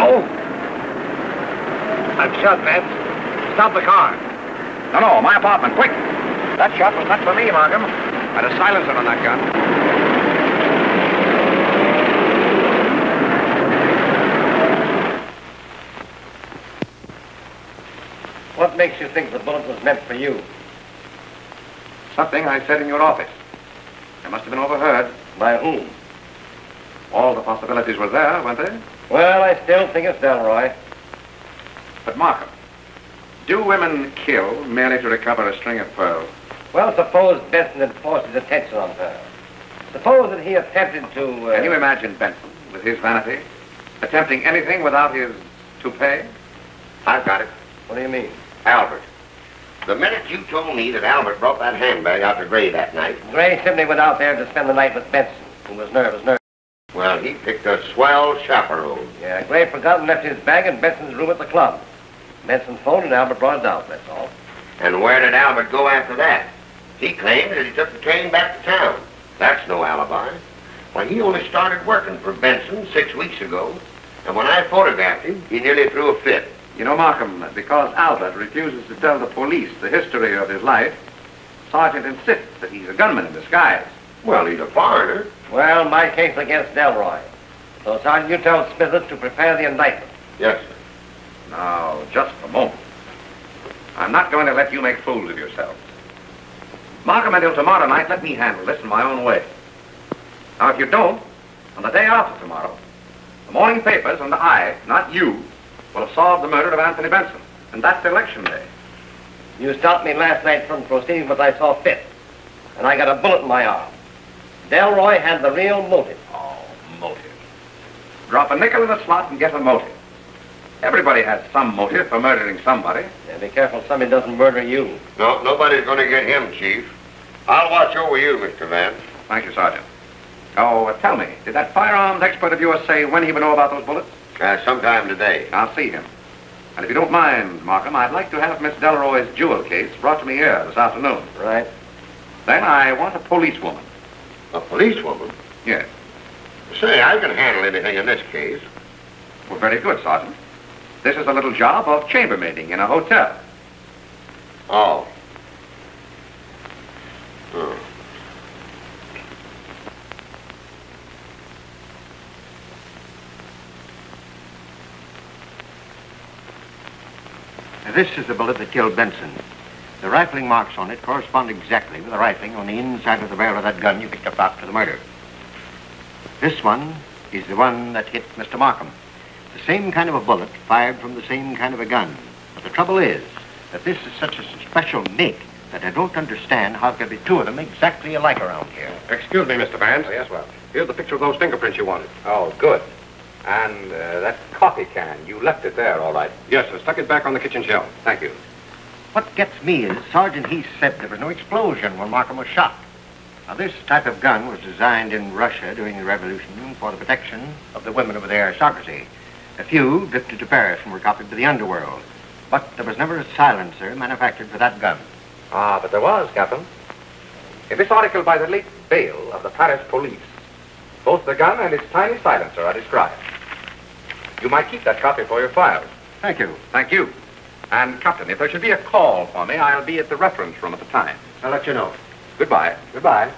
Oh! I'm shot, Vance. Stop the car. No, my apartment, quick! That shot was not for me, Markham. Had a silencer on that gun. What makes you think the bullet was meant for you? Something I said in your office. It must have been overheard. By whom? All the possibilities were there, weren't they? Well, I still think it's Delroy. But Markham, do women kill merely to recover a string of pearls? Well, suppose Benson had forced his attention on her. Suppose that he attempted to... Can you imagine Benson, with his vanity, attempting anything without his toupee? I've got it. What do you mean? Albert. The minute you told me that Albert brought that handbag out to Gray that night, Gray simply went out there to spend the night with Benson, who was nervous. well, he picked a swell chaperone. Yeah, Gray forgot and left his bag in Benson's room at the club. Benson phoned and Albert brought it out, that's all. And where did Albert go after that? He claimed that he took the train back to town. That's no alibi. Why, he only started working for Benson 6 weeks ago, And when I photographed him, he nearly threw a fit. You know, Markham, because Albert refuses to tell the police the history of his life, Sergeant insists that he's a gunman in disguise. Well, he's a foreigner. Well, my case against Delroy. So, Sergeant, you tell Smithers to prepare the indictment. Yes, sir. Now, just a moment. I'm not going to let you make fools of yourselves. Markham, until tomorrow night, let me handle this in my own way. Now, if you don't, on the day after tomorrow, the morning papers and I, not you, will have solved the murder of Anthony Benson. And that's election day. You stopped me last night from proceeding what I saw fit. And I got a bullet in my arm. Delroy had the real motive. Oh, motive. Drop a nickel in a slot and get a motive. Everybody has some motive for murdering somebody. Yeah, be careful somebody doesn't murder you. No, nobody's going to get him, Chief. I'll watch over you, Mr. Vance. Thank you, Sergeant. Oh, tell me, did that firearms expert of yours say when he would know about those bullets? Sometime today. I'll see him. And if you don't mind, Markham, I'd like to have Miss Delroy's jewel case brought to me here this afternoon. Right. Then I want a policewoman. A policewoman? Yes. Say, I can handle anything in this case. Well, very good, Sergeant. This is a little job of chambermaiding in a hotel. Oh. This is the bullet that killed Benson. The rifling marks on it correspond exactly with the rifling on the inside of the barrel of that gun you picked up after the murder. This one is the one that hit Mr. Markham. The same kind of a bullet fired from the same kind of a gun. But the trouble is that this is such a special make that I don't understand how there can be two of them exactly alike around here. Excuse me, Mr. Vance. Oh, yes, well. Here's the picture of those fingerprints you wanted. Oh, good. And that coffee can, you left it there, all right. Yes, sir. Stuck it back on the kitchen shelf. Thank you. What gets me is Sergeant Heath said there was no explosion when Markham was shot. Now, this type of gun was designed in Russia during the Revolution for the protection of the women of the aristocracy. A few drifted to Paris and were copied to the underworld. But there was never a silencer manufactured for that gun. Ah, but there was, Captain. In this article by the late Bale of the Paris police, both the gun and its tiny silencer are described. You might keep that copy for your files. Thank you. Thank you. And, Captain, if there should be a call for me, I'll be at the reference room at the time. I'll let you know. Goodbye. Goodbye.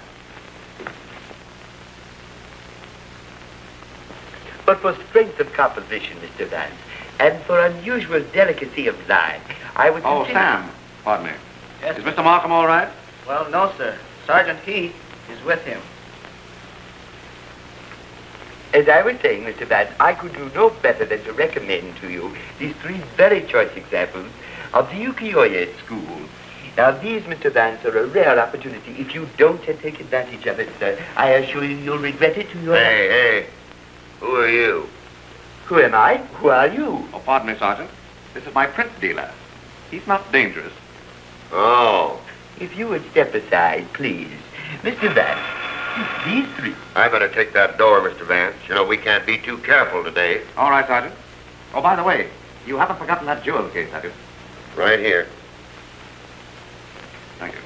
But for strength of composition, Mr. Vance, and for unusual delicacy of line, I would... Oh, Sam, pardon me. Yes. Is Mr. Markham all right? Well, no, sir. Sergeant Heath is with him. As I was saying, Mr. Vance, I could do no better than to recommend to you these three very choice examples of the ukiyo-e school. Now, these, Mr. Vance, are a rare opportunity. If you don't take advantage of it, sir, I assure you you'll regret it to your... Hey, who are you? Who am I? Who are you? Oh, pardon me, Sergeant. This is my print dealer. He's not dangerous. Oh. If you would step aside, please. Mr. Vance, these three. I better take that door, Mr. Vance. You know, we can't be too careful today. All right, Sergeant. Oh, by the way, you haven't forgotten that jewel case, have you? Right here. Thank you.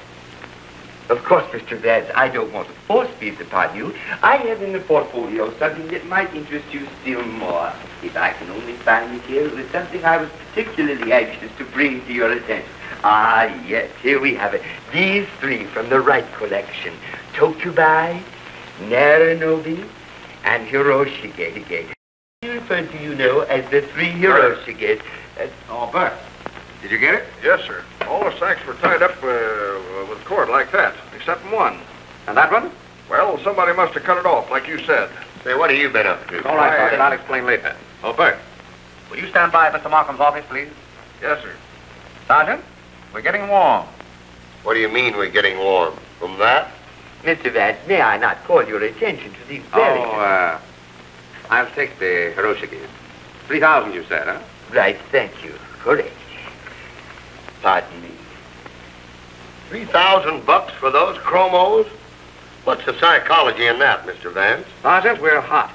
Of course, Mr. Vance, I don't want to force these upon you. I have in the portfolio something that might interest you still more. If I can only find it here, it was something I was particularly anxious to bring to your attention. Ah, yes, here we have it. These three from the Wright collection. Tokubai, Naranobi, and Hiroshige. You refer to, you know, as the three Hiroshiges. Oh, Bert, did you get it? Yes, sir. All the sacks were tied up with cord like that, except one. And that one? Well, somebody must have cut it off, like you said. Say, what have you been up to? All right, Sergeant, I'll explain later. Oh, Bert, will you stand by at Mr. Markham's office, please? Yes, sir. Sergeant, we're getting warm. What do you mean we're getting warm? From that? Mr. Vance, may I not call your attention to these very... I'll take the Hiroshiges. 3,000, you said, huh? Right, thank you. Correct. Pardon me. $3,000 for those chromos? What's the psychology in that, Mr. Vance? Sergeant, we're hot.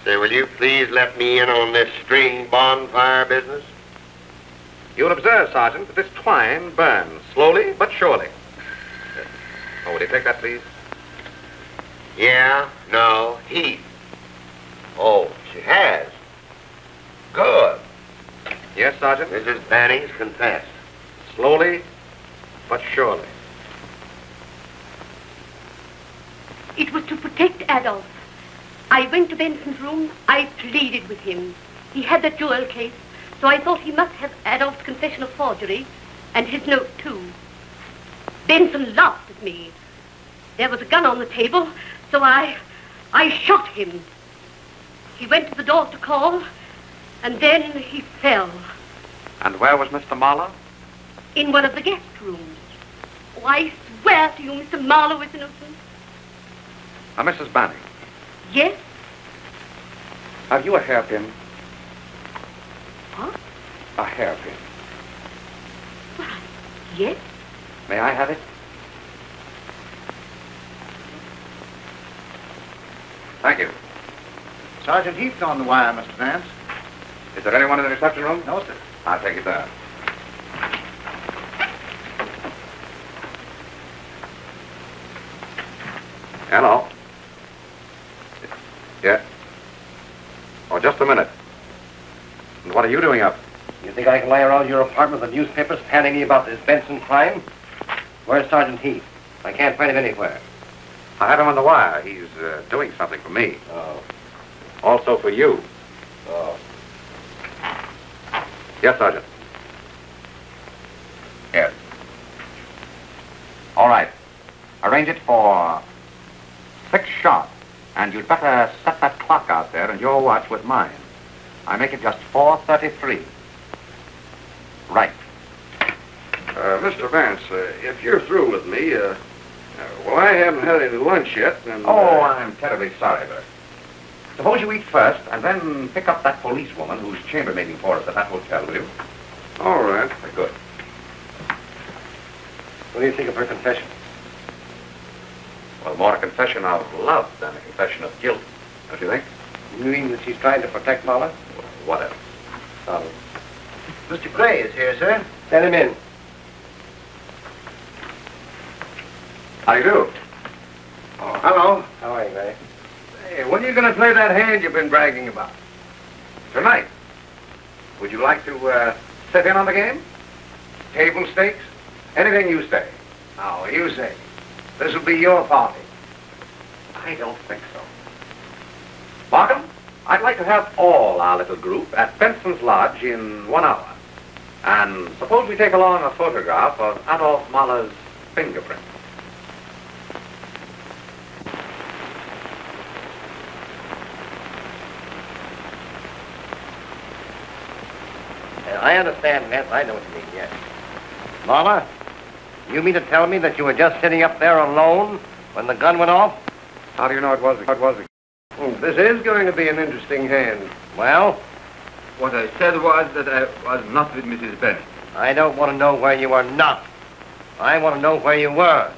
Say, will you please let me in on this string bonfire business? You'll observe, Sergeant, that this twine burns slowly but surely. Oh, will you take that, please? Yeah, no, Heath. Oh, she has. Good. Yes, Sergeant? Mrs. Banning's confessed. Slowly, but surely. It was to protect Adolf. I went to Benson's room. I pleaded with him. He had the jewel case, so I thought he must have Adolf's confession of forgery and his note, too. Benson laughed at me. There was a gun on the table, so I shot him. He went to the door to call, and then he fell. And where was Mr. Marlowe? In one of the guest rooms. Oh, I swear to you, Mr. Marlowe is innocent. Now, Mrs. Banning, Yes? have you a hairpin? What? A hairpin. Why, yes. May I have it? Thank you. Sergeant Heath's on the wire, Mr. Vance. Is there anyone in the reception room? No, sir. I'll take it there. Hello. Yeah. Oh, just a minute. And what are you doing up? You think I can lie around your apartment with the newspapers panning me about this Benson crime? Where's Sergeant Heath? I can't find him anywhere. I have him on the wire. He's doing something for me. Oh. Also for you. Oh. Yes, Sergeant. Yes. All right. Arrange it for 6 sharp. And you'd better set that clock out there and your watch with mine. I make it just 4:33. Right. Mr. Vance, if you're through with me, well, I haven't had any lunch yet, and... Oh, I'm terribly sorry, Bert. Suppose you eat first, and then pick up that policewoman who's chambermaiding for us at that hotel, will you? All right. Good. What do you think of her confession? Well, more a confession of love than a confession of guilt, don't you think? You mean that she's trying to protect Mala? What else? Mr. Gray is here, sir. Send him in. How do you do? Oh, hello. How are you, Gray? Hey, when are you going to play that hand you've been bragging about? Tonight. Would you like to sit in on the game? Table stakes? Anything you say. Oh, you say. This will be your party. I don't think so. Markham, I'd like to have all our little group at Benson's Lodge in 1 hour. And suppose we take along a photograph of Adolf Mahler's fingerprint. I understand, Vance. I know what you mean, yes. Mala, you mean to tell me that you were just sitting up there alone when the gun went off? How do you know it was this is going to be an interesting hand. Well, What I said was that I was not with Mrs. Bennet. I don't want to know where you were not. I want to know where you were.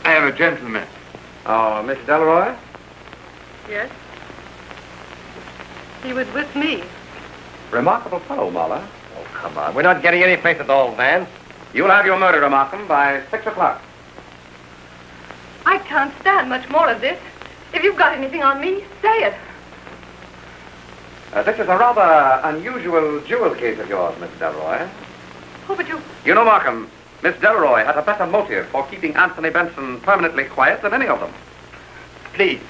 I am a gentleman. Oh, Miss Delroy? Yes? He was with me. Remarkable fellow, Mahler. Oh, come on. We're not getting any place at all, Vance. You'll have your murderer, Markham, by 6 o'clock. I can't stand much more of this. If you've got anything on me, say it. This is a rather unusual jewel case of yours, Miss Delroy. Oh, but you... You know, Markham, Miss Delroy had a better motive for keeping Anthony Benson permanently quiet than any of them. Please,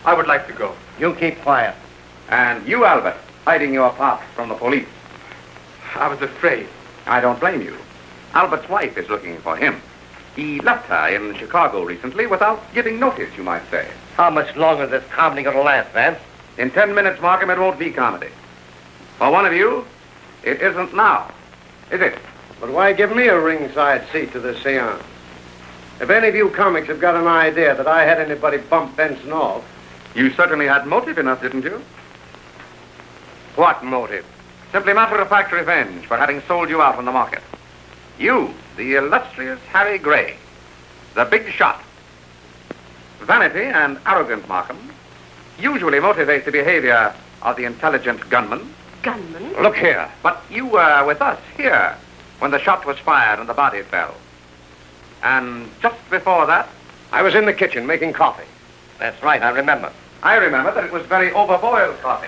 I would like to go. You keep quiet. And you, Albert, hiding your part from the police. I was afraid. I don't blame you. Albert's wife is looking for him. He left her in Chicago recently without giving notice, you might say. How much longer is this comedy going to last, Vance? In 10 minutes, Markham, it won't be comedy. For one of you, it isn't now, is it? But why give me a ringside seat to this seance? If any of you comics have got an idea that I had anybody bump Benson off... You certainly had motive enough, didn't you? What motive? Simply matter-of-fact revenge for having sold you out on the market. You, the illustrious Harry Gray, the big shot. Vanity and arrogance, Markham, usually motivate the behavior of the intelligent gunman. Gunman? Look here. But you were with us here when the shot was fired and the body fell. And just before that... I was in the kitchen making coffee. That's right, I remember. I remember that it was very overboiled coffee.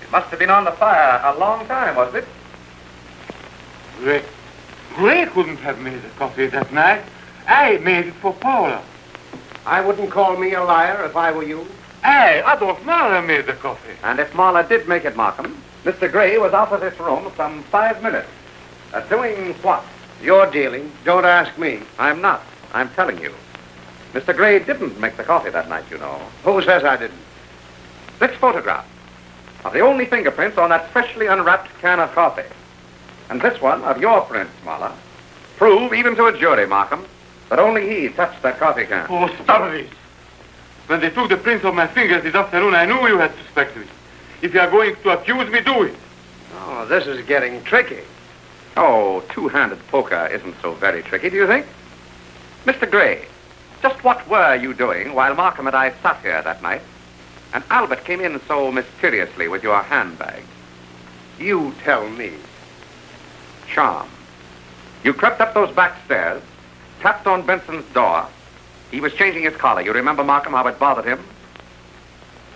It must have been on the fire a long time, wasn't it? Gray couldn't have made the coffee that night. I made it for Paula. I wouldn't call me a liar if I were you. Adolf Mahler made the coffee. And if Mahler did make it, Markham, Mr. Gray was out of this room some 5 minutes. Doing what? You're dealing. Don't ask me. I'm not. I'm telling you. Mr. Gray didn't make the coffee that night, you know. Who says I didn't? This photograph of the only fingerprints on that freshly unwrapped can of coffee, and this one of your prints, Mahler, prove even to a jury, Markham, that only he touched that coffee can. Oh, stop this. When they took the prints of my fingers this afternoon, I knew you had suspected me. If you are going to accuse me, do it. Oh, this is getting tricky. Oh, two-handed poker isn't so very tricky, do you think? Mr. Gray, just what were you doing while Markham and I sat here that night, and Albert came in so mysteriously with your handbag? You tell me. Charm. You crept up those back stairs, tapped on Benson's door. He was changing his collar. You remember, Markham, how it bothered him?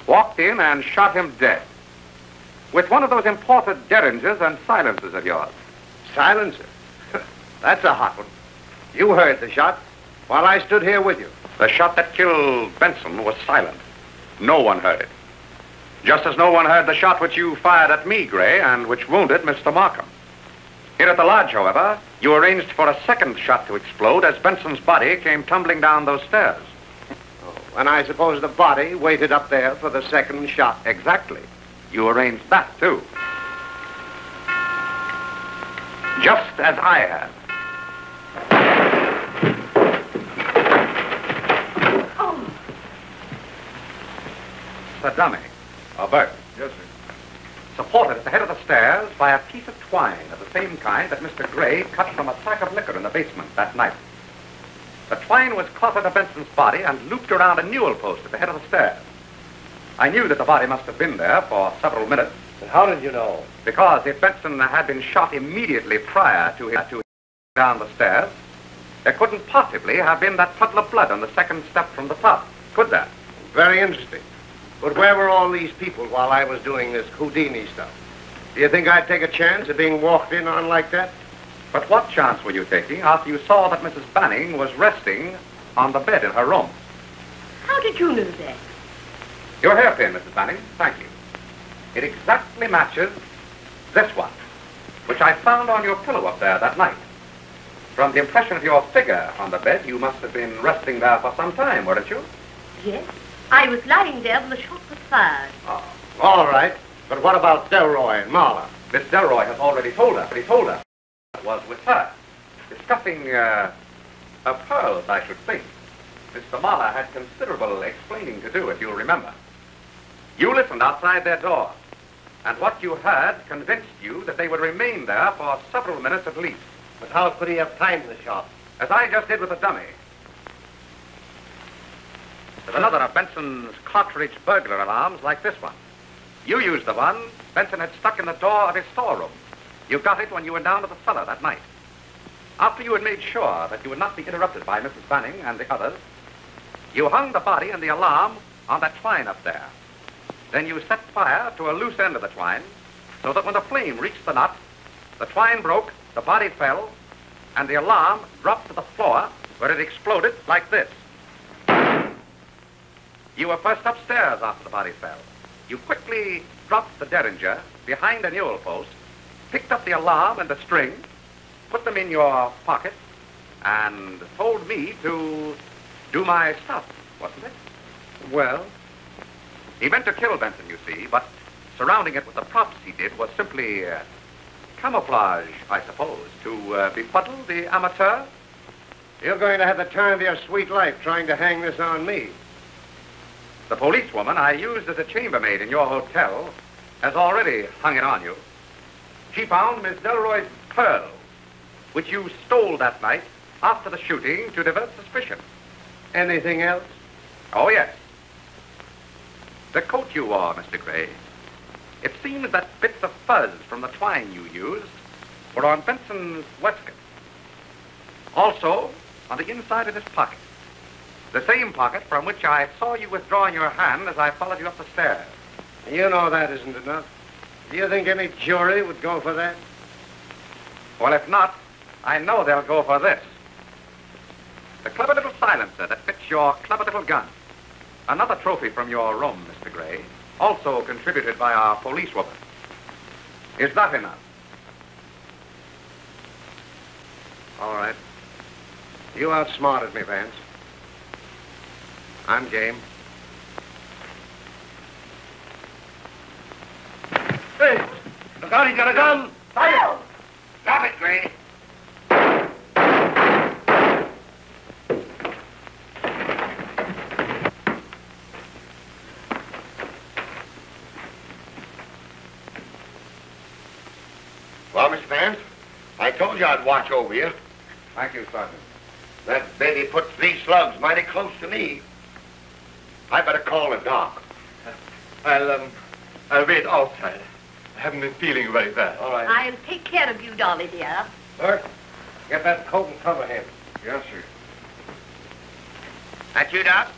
Walked in and shot him dead. With one of those imported derringers and silencers of yours. Silencer? That's a hot one. You heard the shot while I stood here with you. The shot that killed Benson was silent. No one heard it. Just as no one heard the shot which you fired at me, Gray, and which wounded Mr. Markham. Here at the lodge, however, you arranged for a second shot to explode as Benson's body came tumbling down those stairs. Oh, and I suppose the body waited up there for the second shot. Exactly. You arranged that, too. Just as I had. Oh. The dummy, or Bert. Yes, sir. Supported at the head of the stairs by a piece of twine of the same kind that Mr. Gray cut from a sack of liquor in the basement that night. The twine was caught to Benson's body and looped around a newel post at the head of the stairs. I knew that the body must have been there for several minutes. And how did you know? Because if Benson had been shot immediately prior to him down the stairs, there couldn't possibly have been that puddle of blood on the second step from the top, could there? Very interesting. But where were all these people while I was doing this Houdini stuff? Do you think I'd take a chance of being walked in on like that? But what chance were you taking after you saw that Mrs. Banning was resting on the bed in her room? How did you know that? Your hairpin, Mrs. Banning. Thank you. It exactly matches this one, which I found on your pillow up there that night. From the impression of your figure on the bed, you must have been resting there for some time, weren't you? Yes. I was lying there when the shot was fired. Oh, all right. But what about Delroy and Mahler? Miss Delroy has already told her. But he told her it was with her, discussing her pearls, I should think. Mr. Mahler had considerable explaining to do, if you'll remember. You listened outside their door, and what you heard convinced you that they would remain there for several minutes at least. But how could he have timed the shot? As I just did with the dummy. There's another of Benson's cartridge burglar alarms like this one. You used the one Benson had stuck in the door of his storeroom. You got it when you went down to the cellar that night. After you had made sure that you would not be interrupted by Mrs. Banning and the others, you hung the body and the alarm on that twine up there. Then you set fire to a loose end of the twine so that when the flame reached the nut, the twine broke, the body fell, and the alarm dropped to the floor where it exploded like this. You were first upstairs after the body fell. You quickly dropped the derringer behind a newel post, picked up the alarm and the string, put them in your pocket, and told me to do my stuff, wasn't it? Well? He meant to kill Benson, you see, but surrounding it with the props he did was simply camouflage, I suppose, to befuddle the amateur. You're going to have the time of your sweet life trying to hang this on me. The policewoman I used as a chambermaid in your hotel has already hung it on you. She found Miss Delroy's pearls, which you stole that night after the shooting to divert suspicion. Anything else? Oh, yes. The coat you wore, Mr. Gray. It seems that bits of fuzz from the twine you used were on Benson's waistcoat. Also, on the inside of his pocket. The same pocket from which I saw you withdrawing your hand as I followed you up the stairs. You know that isn't enough. Do you think any jury would go for that? Well, if not, I know they'll go for this. The clever little silencer that fits your clever little gun. Another trophy from your room, Mr. Gray, also contributed by our policewoman. Is that enough? All right. You outsmarted me, Vance. I'm game. Hey, look out, he's got a gun. Fire! Stop it, Gray. Well, Mr. Vance, I told you I'd watch over you. Thank you, Sergeant. That baby put 3 slugs mighty close to me. I better call the doc. I'll wait outside. I haven't been feeling very bad. All right. I'll take care of you, Dolly, dear. Bert, get that coat and cover him. Yes, sir. That you, Doc?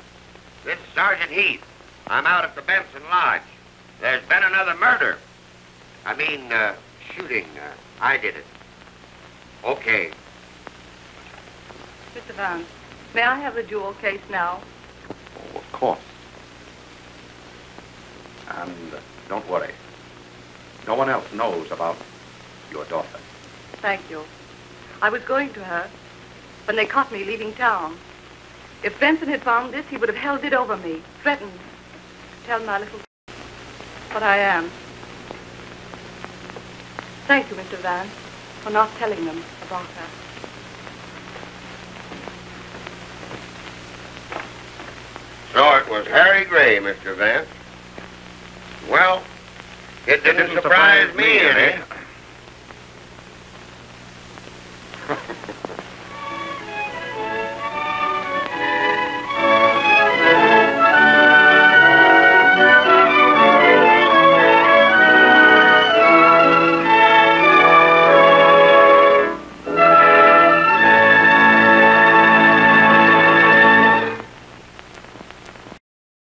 This is Sergeant Heath. I'm out at the Benson Lodge. There's been another murder. I mean, shooting. I did it. Okay. Mr. Vance, may I have the jewel case now? Oh, of course. And don't worry. No one else knows about your daughter. Thank you. I was going to her when they caught me leaving town. If Benson had found this, he would have held it over me, threatened to tell my little... But I am. Thank you, Mr. Vance, for not telling them about her. So it was Harry Gray, Mr. Vance. Well, it didn't surprise me any.